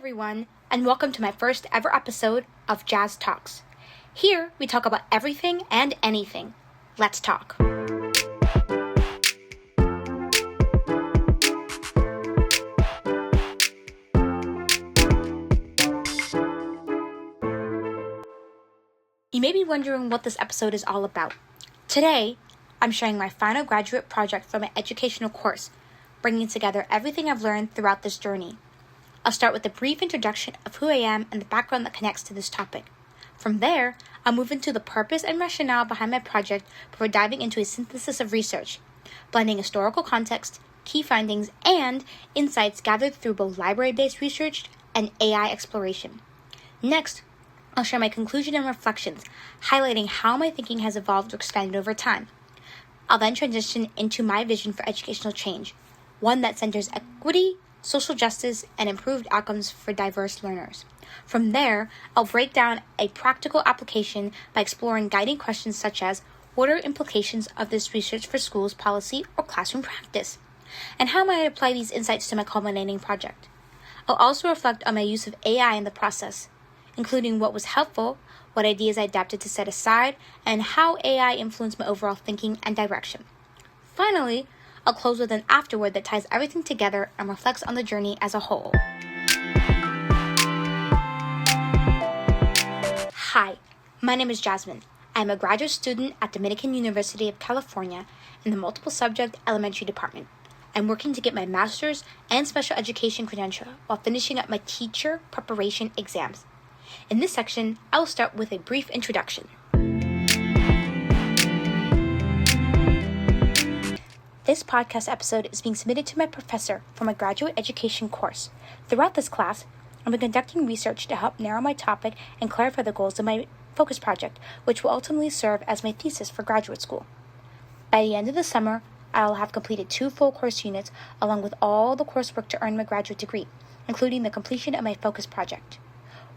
everyone, and welcome to my first ever episode of Jazz Talks. Here, we talk about everything and anything. Let's talk. You may be wondering what this episode is all about. Today, I'm sharing my final graduate project for my educational course, bringing together everything I've learned throughout this journey. I'll start with a brief introduction of who I am and the background that connects to this topic. From there, I'll move into the purpose and rationale behind my project before diving into a synthesis of research, blending historical context, key findings, and insights gathered through both library-based research and AI exploration. Next, I'll share my conclusion and reflections, highlighting how my thinking has evolved or expanded over time. I'll then transition into my vision for educational change, one that centers equity, social justice, and improved outcomes for diverse learners. From there, I'll break down a practical application by exploring guiding questions such as what are implications of this research for schools policy or classroom practice, and how might I apply these insights to my culminating project. I'll also reflect on my use of AI in the process, including what was helpful, what ideas I adapted to set aside, and how AI influenced my overall thinking and direction. Finally, I'll close with an afterword that ties everything together and reflects on the journey as a whole. Hi, my name is Jasmine. I am a graduate student at Dominican University of California in the Multiple Subject Elementary Department. I'm working to get my master's and special education credential while finishing up my teacher preparation exams. In this section, I will start with a brief introduction. This podcast episode is being submitted to my professor for my graduate education course. Throughout this class, I'll be conducting research to help narrow my topic and clarify the goals of my focus project, which will ultimately serve as my thesis for graduate school. By the end of the summer, I'll have completed 2 full course units along with all the coursework to earn my graduate degree, including the completion of my focus project.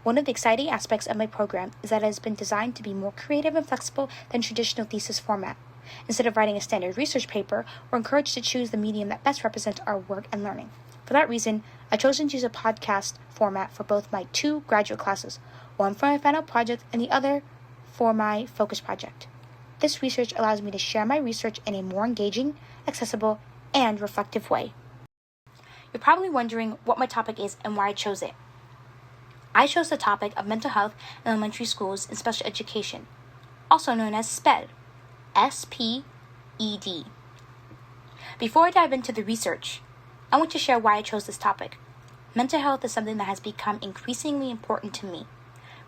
One of the exciting aspects of my program is that it has been designed to be more creative and flexible than traditional thesis format. Instead of writing a standard research paper, we're encouraged to choose the medium that best represents our work and learning. For that reason, I've chosen to use a podcast format for both my 2 graduate classes, one for my final project and the other for my focus project. This research allows me to share my research in a more engaging, accessible, and reflective way. You're probably wondering what my topic is and why I chose it. I chose the topic of mental health in elementary schools and special education, also known as SPED. S-P-E-D. Before I dive into the research, I want to share why I chose this topic. Mental health is something that has become increasingly important to me.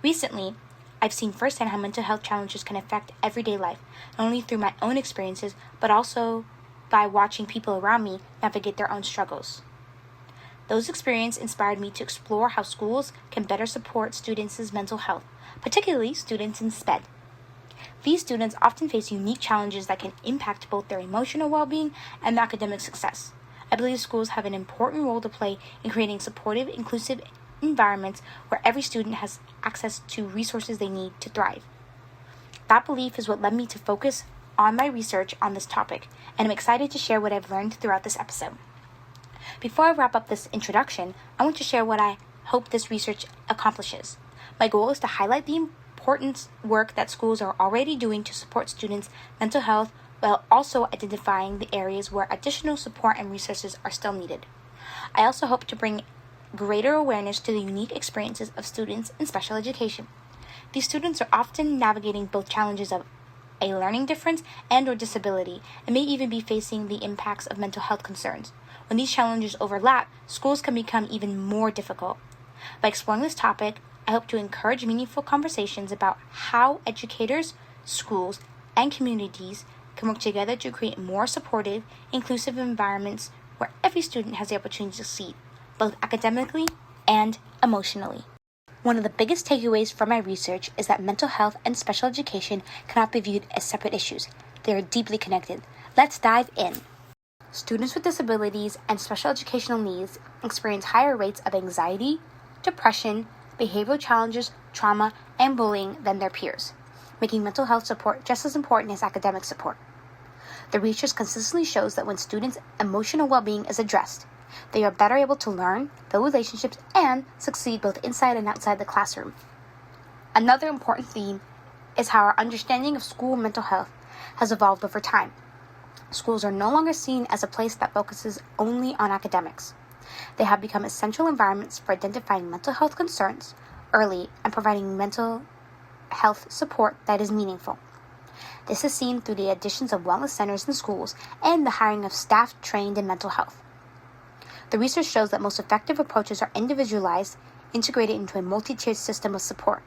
Recently, I've seen firsthand how mental health challenges can affect everyday life, not only through my own experiences, but also by watching people around me navigate their own struggles. Those experiences inspired me to explore how schools can better support students' mental health, particularly students in SPED. These students often face unique challenges that can impact both their emotional well-being and academic success. I believe schools have an important role to play in creating supportive, inclusive environments where every student has access to resources they need to thrive. That belief is what led me to focus on my research on this topic, and I'm excited to share what I've learned throughout this episode. Before I wrap up this introduction, I want to share what I hope this research accomplishes. My goal is to highlight the important work that schools are already doing to support students' mental health while also identifying the areas where additional support and resources are still needed. I also hope to bring greater awareness to the unique experiences of students in special education. These students are often navigating both challenges of a learning difference and/or disability, and may even be facing the impacts of mental health concerns. When these challenges overlap, schools can become even more difficult. By exploring this topic, I hope to encourage meaningful conversations about how educators, schools, and communities can work together to create more supportive, inclusive environments where every student has the opportunity to succeed, both academically and emotionally. One of the biggest takeaways from my research is that mental health and special education cannot be viewed as separate issues. They are deeply connected. Let's dive in. Students with disabilities and special educational needs experience higher rates of anxiety, depression, behavioral challenges, trauma, and bullying than their peers, making mental health support just as important as academic support. The research consistently shows that when students' emotional well-being is addressed, They are better able to learn, build relationships, and succeed both inside and outside the classroom. Another important theme is how our understanding of school mental health has evolved over time. Schools are no longer seen as a place that focuses only on academics. They have become essential environments for identifying mental health concerns early and providing mental health support that is meaningful. This is seen through the additions of wellness centers in schools and the hiring of staff trained in mental health. The research shows that most effective approaches are individualized, integrated into a multi-tiered system of support,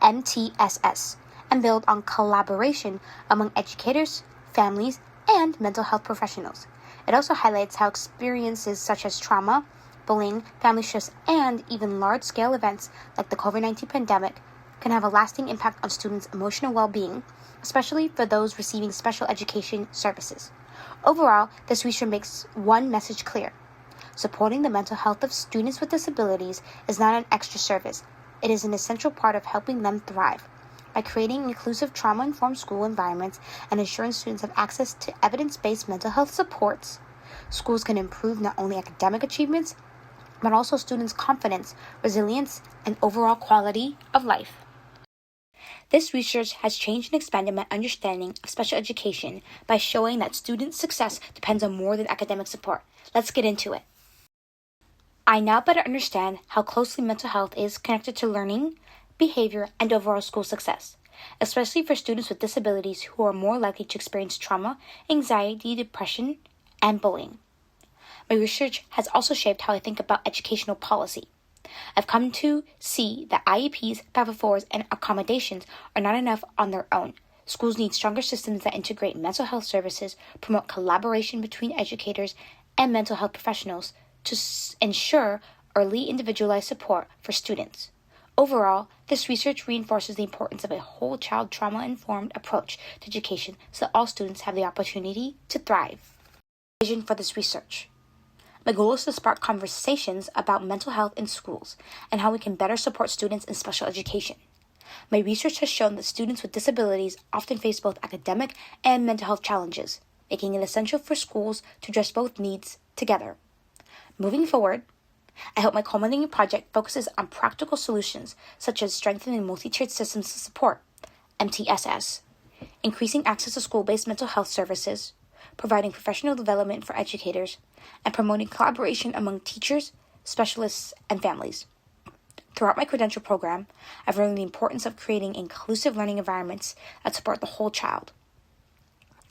MTSS, and build on collaboration among educators, families, and mental health professionals. It also highlights how experiences such as trauma, bullying, family shifts, and even large-scale events like the COVID-19 pandemic can have a lasting impact on students' emotional well-being, especially for those receiving special education services. Overall, this research makes one message clear. Supporting the mental health of students with disabilities is not an extra service. It is an essential part of helping them thrive. By creating inclusive trauma-informed school environments and ensuring students have access to evidence-based mental health supports, schools can improve not only academic achievements, but also students' confidence, resilience, and overall quality of life. This research has changed and expanded my understanding of special education by showing that student success depends on more than academic support. Let's get into it. I now better understand how closely mental health is connected to learning, behavior, and overall school success, especially for students with disabilities who are more likely to experience trauma, anxiety, depression, and bullying. My research has also shaped how I think about educational policy. I've come to see that IEPs, 504s, and accommodations are not enough on their own. Schools need stronger systems that integrate mental health services, promote collaboration between educators and mental health professionals to ensure early individualized support for students. Overall, this research reinforces the importance of a whole child trauma-informed approach to education so that all students have the opportunity to thrive. Vision for this research. My goal is to spark conversations about mental health in schools and how we can better support students in special education. My research has shown that students with disabilities often face both academic and mental health challenges, making it essential for schools to address both needs together. Moving forward, I hope my culminating project focuses on practical solutions such as strengthening multi-tiered systems of support, MTSS, increasing access to school-based mental health services, providing professional development for educators, and promoting collaboration among teachers, specialists, and families. Throughout my credential program, I've learned the importance of creating inclusive learning environments that support the whole child.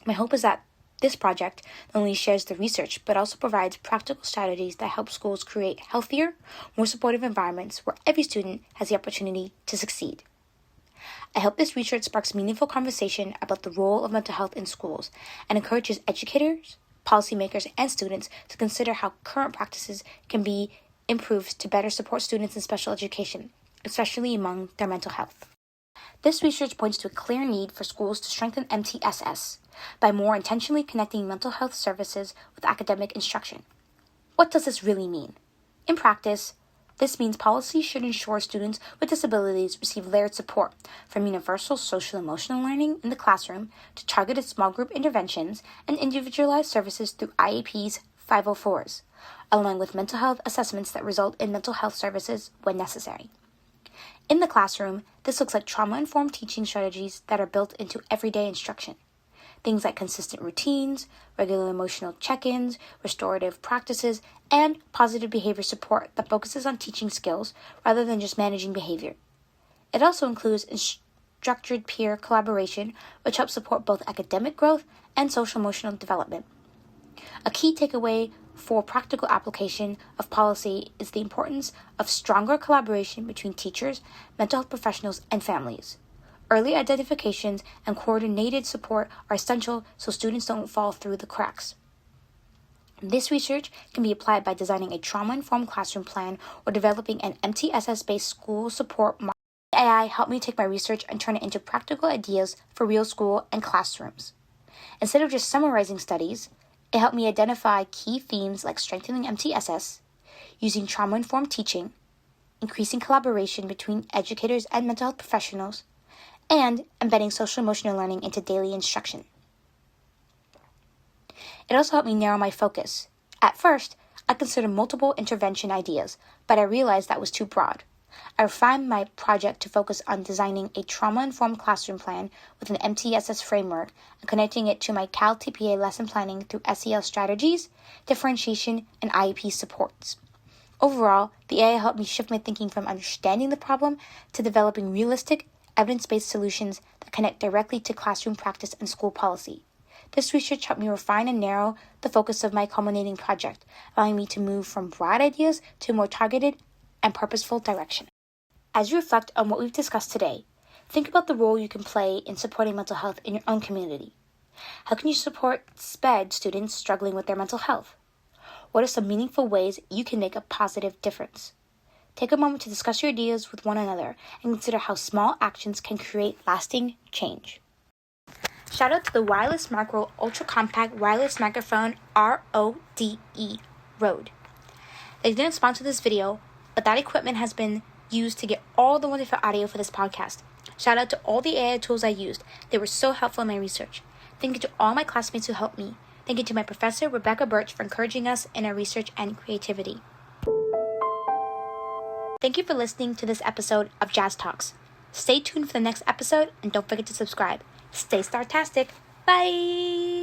My hope is that this project not only shares the research, but also provides practical strategies that help schools create healthier, more supportive environments where every student has the opportunity to succeed. I hope this research sparks meaningful conversation about the role of mental health in schools and encourages educators, policymakers, and students to consider how current practices can be improved to better support students in special education, especially among their mental health. This research points to a clear need for schools to strengthen MTSS by more intentionally connecting mental health services with academic instruction. What does this really mean? In practice, this means policy should ensure students with disabilities receive layered support, from universal social emotional learning in the classroom to targeted small group interventions and individualized services through IEPs, 504s, along with mental health assessments that result in mental health services when necessary. In the classroom, this looks like trauma-informed teaching strategies that are built into everyday instruction. Things like consistent routines, regular emotional check-ins, restorative practices, and positive behavior support that focuses on teaching skills rather than just managing behavior. It also includes structured peer collaboration, which helps support both academic growth and social-emotional development. A key takeaway for practical application of policy is the importance of stronger collaboration between teachers, mental health professionals, and families. Early identifications and coordinated support are essential so students don't fall through the cracks. This research can be applied by designing a trauma-informed classroom plan or developing an MTSS-based school support model. AI helped me take my research and turn it into practical ideas for real school and classrooms. Instead of just summarizing studies, it helped me identify key themes like strengthening MTSS, using trauma-informed teaching, increasing collaboration between educators and mental health professionals, and embedding social-emotional learning into daily instruction. It also helped me narrow my focus. At first, I I considered multiple intervention ideas, but I realized that was too broad. I refined my project to focus on designing a trauma-informed classroom plan with an MTSS framework and connecting it to my Cal TPA lesson planning through SEL strategies, differentiation, and IEP supports. Overall, the AI helped me shift my thinking from understanding the problem to developing realistic, evidence-based solutions that connect directly to classroom practice and school policy. This research helped me refine and narrow the focus of my culminating project, allowing me to move from broad ideas to a more targeted and purposeful direction. As you reflect on what we've discussed today, think about the role you can play in supporting mental health in your own community. How can you support SPED students struggling with their mental health? What are some meaningful ways you can make a positive difference? Take a moment to discuss your ideas with one another and consider how small actions can create lasting change. Shout out to the Wireless Macro Ultra Compact Wireless Microphone RODE Rode. They didn't sponsor this video, but that equipment has been used to get all the wonderful audio for this podcast. Shout out to all the AI tools I used. They were so helpful in my research. Thank you to all my classmates who helped me. Thank you to my professor, Rebecca Birch, for encouraging us in our research and creativity. Thank you for listening to this episode of Jazz Talks. Stay tuned for the next episode and don't forget to subscribe. Stay Startastic. Bye!